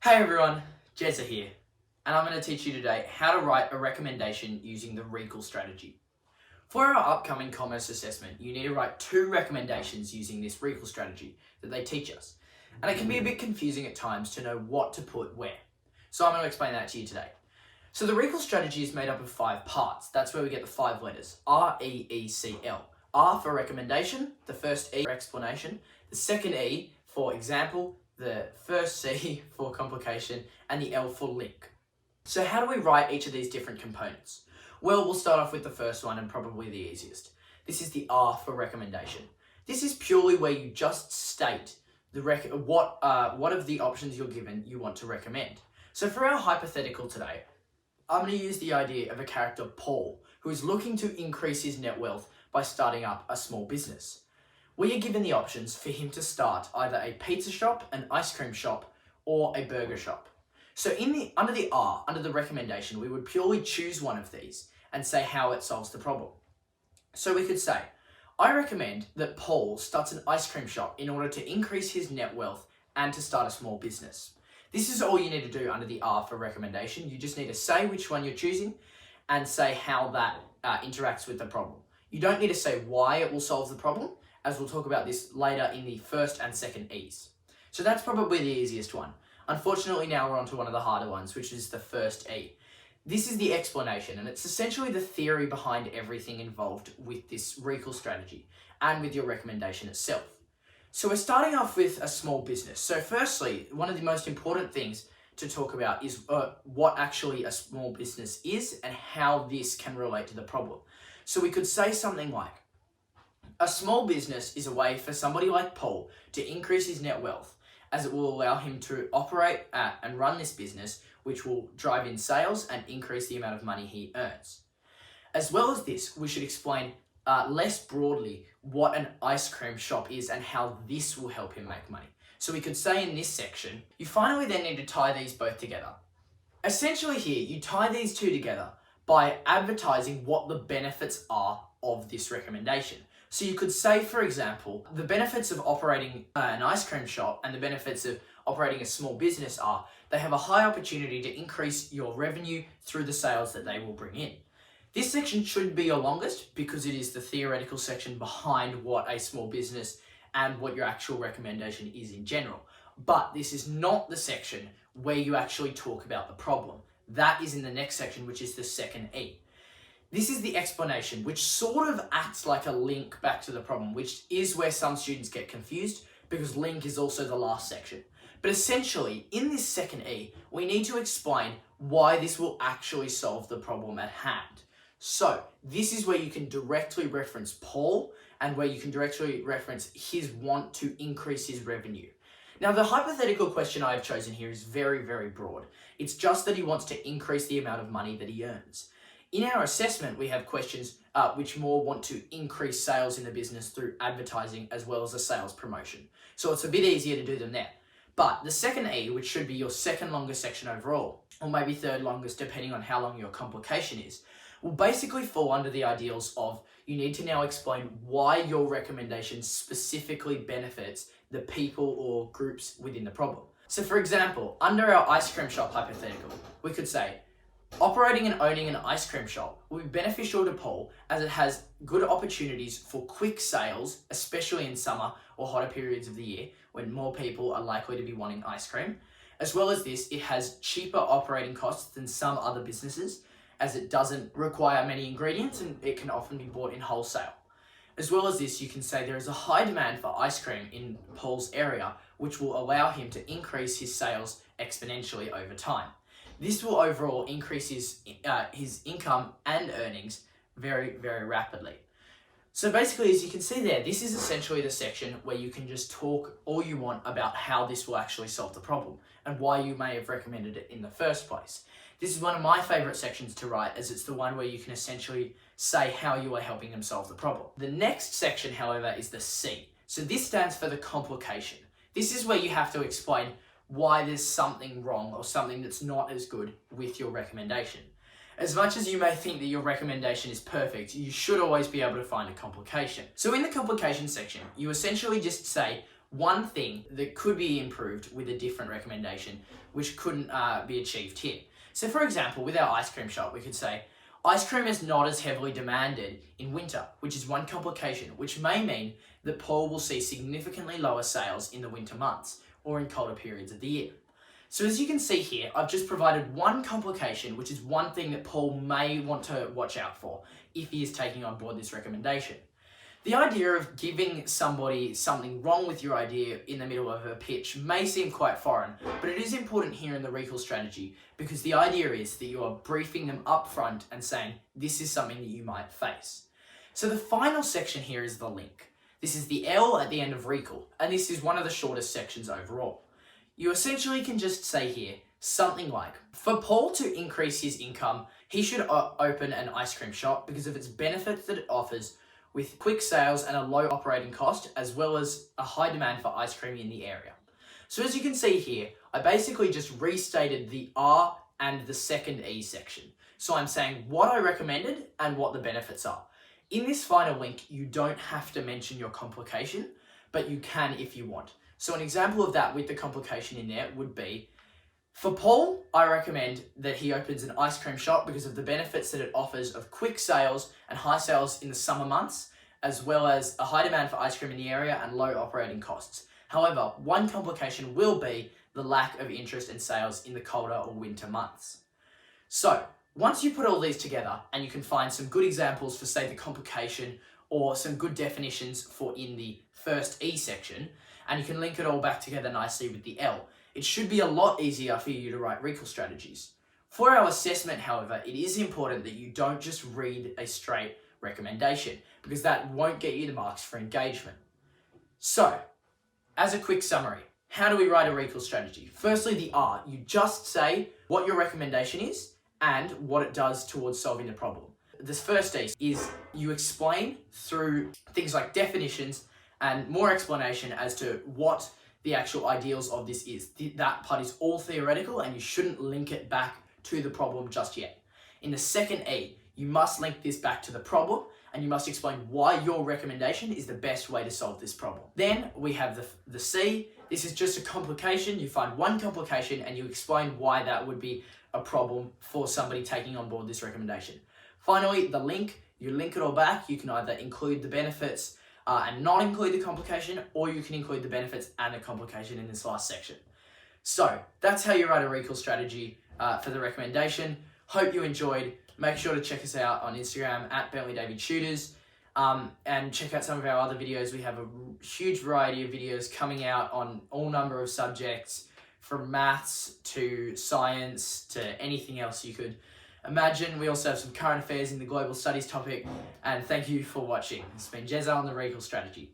Hey everyone, Jezza here, and I'm going to teach you today how to write a recommendation using the REECL strategy. For our upcoming commerce assessment, you need to write 2 recommendations using this REECL strategy that they teach us. And it can be a bit confusing at times to know what to put where. So I'm going to explain that to you today. So the REECL strategy is made up of 5 parts. That's where we get the 5 letters, R-E-E-C-L. R for recommendation, the first E for explanation, the second E for example, the first C for complication, and the L for link. So how do we write each of these different components? Well, we'll start off with the first one and probably the easiest. This is the R for recommendation. This is purely where you just state what of the options you're given you want to recommend. So for our hypothetical today, I'm going to use the idea of a character Paul, who is looking to increase his net wealth by starting up a small business. We are given the options for him to start either a pizza shop, an ice cream shop, or a burger shop. So under the recommendation, we would purely choose one of these and say how it solves the problem. So we could say, I recommend that Paul starts an ice cream shop in order to increase his net wealth and to start a small business. This is all you need to do under the R for recommendation. You just need to say which one you're choosing and say how that interacts with the problem. You don't need to say why it will solve the problem, as we'll talk about this later in the first and second E's. So that's probably the easiest one. Unfortunately, now we're on to one of the harder ones, which is the first E. This is the explanation, and it's essentially the theory behind everything involved with this REECL strategy and with your recommendation itself. So we're starting off with a small business. So firstly, one of the most important things to talk about is what actually a small business is and how this can relate to the problem. So we could say something like, a small business is a way for somebody like Paul to increase his net wealth, as it will allow him to operate and run this business, which will drive in sales and increase the amount of money he earns. As well as this, we should explain less broadly what an ice cream shop is and how this will help him make money. So we could say in this section, you finally then need to tie these both together. Essentially here, you tie these two together by advertising what the benefits are of this recommendation. So you could say, for example, the benefits of operating an ice cream shop and the benefits of operating a small business are they have a high opportunity to increase your revenue through the sales that they will bring in. This section should be your longest because it is the theoretical section behind what a small business and what your actual recommendation is in general. But this is not the section where you actually talk about the problem. That is in the next section, which is the second E. This is the explanation, which sort of acts like a link back to the problem, which is where some students get confused because link is also the last section. But essentially, in this second E, we need to explain why this will actually solve the problem at hand. So this is where you can directly reference Paul and where you can directly reference his want to increase his revenue. Now, the hypothetical question I've chosen here is very, very broad. It's just that he wants to increase the amount of money that he earns. In our assessment, we have questions which more want to increase sales in the business through advertising as well as a sales promotion. So it's a bit easier to do them there. But the second E, which should be your second longest section overall, or maybe third longest depending on how long your complication is, will basically fall under the ideals of you need to now explain why your recommendation specifically benefits the people or groups within the problem. So for example, under our ice cream shop hypothetical, we could say, operating and owning an ice cream shop will be beneficial to Paul as it has good opportunities for quick sales, especially in summer or hotter periods of the year when more people are likely to be wanting ice cream. As well as this, it has cheaper operating costs than some other businesses as it doesn't require many ingredients and it can often be bought in wholesale. As well as this, you can say there is a high demand for ice cream in Paul's area, which will allow him to increase his sales exponentially over time. This will overall increase his income and earnings very, very rapidly. So basically, as you can see there, this is essentially the section where you can just talk all you want about how this will actually solve the problem and why you may have recommended it in the first place. This is one of my favorite sections to write as it's the one where you can essentially say how you are helping them solve the problem. The next section, however, is the C. So this stands for the complication. This is where you have to explain why there's something wrong or something that's not as good with your recommendation. As much as you may think that your recommendation is perfect, you should always be able to find a complication. So in the complication section, you essentially just say one thing that could be improved with a different recommendation, which couldn't be achieved here. So for example, with our ice cream shop, we could say, ice cream is not as heavily demanded in winter, which is one complication, which may mean that Paul will see significantly lower sales in the winter months or in colder periods of the year. So as you can see here, I've just provided one complication, which is one thing that Paul may want to watch out for if he is taking on board this recommendation. The idea of giving somebody something wrong with your idea in the middle of a pitch may seem quite foreign, but it is important here in the REECL strategy because the idea is that you are briefing them up front and saying, this is something that you might face. So the final section here is the link. This is the L at the end of REECL, and this is one of the shortest sections overall. You essentially can just say here something like, for Paul to increase his income, he should open an ice cream shop because of its benefits that it offers with quick sales and a low operating cost, as well as a high demand for ice cream in the area. So as you can see here, I basically just restated the R and the second E section. So I'm saying what I recommended and what the benefits are. In this final link, you don't have to mention your complication, but you can if you want. So an example of that with the complication in there would be, for Paul, I recommend that he opens an ice cream shop because of the benefits that it offers of quick sales and high sales in the summer months, as well as a high demand for ice cream in the area and low operating costs. However, one complication will be the lack of interest in sales in the colder or winter months. So, once you put all these together and you can find some good examples for, say, the complication or some good definitions for in the first E section, and you can link it all back together nicely with the L, it should be a lot easier for you to write REECL strategies. For our assessment, however, it is important that you don't just read a straight recommendation because that won't get you the marks for engagement. So, as a quick summary, how do we write a REECL strategy? Firstly, the R. You just say what your recommendation is and what it does towards solving the problem. This first E is you explain through things like definitions and more explanation as to what the actual ideals of this is. That part is all theoretical and you shouldn't link it back to the problem just yet. In the second E, you must link this back to the problem and you must explain why your recommendation is the best way to solve this problem. Then we have the C. This is just a complication. You find one complication and you explain why that would be a problem for somebody taking on board this recommendation. Finally, the link. You link it all back. You can either include the benefits and not include the complication, or you can include the benefits and the complication in this last section. So that's how you write a REECL strategy for the recommendation. Hope you enjoyed. Make sure to check us out on Instagram at Tutors, and check out some of our other videos. We have a huge variety of videos coming out on all number of subjects, from maths to science to anything else you could imagine. We also have some current affairs in the global studies topic, and thank you for watching. It's been Jezza on the REECL strategy.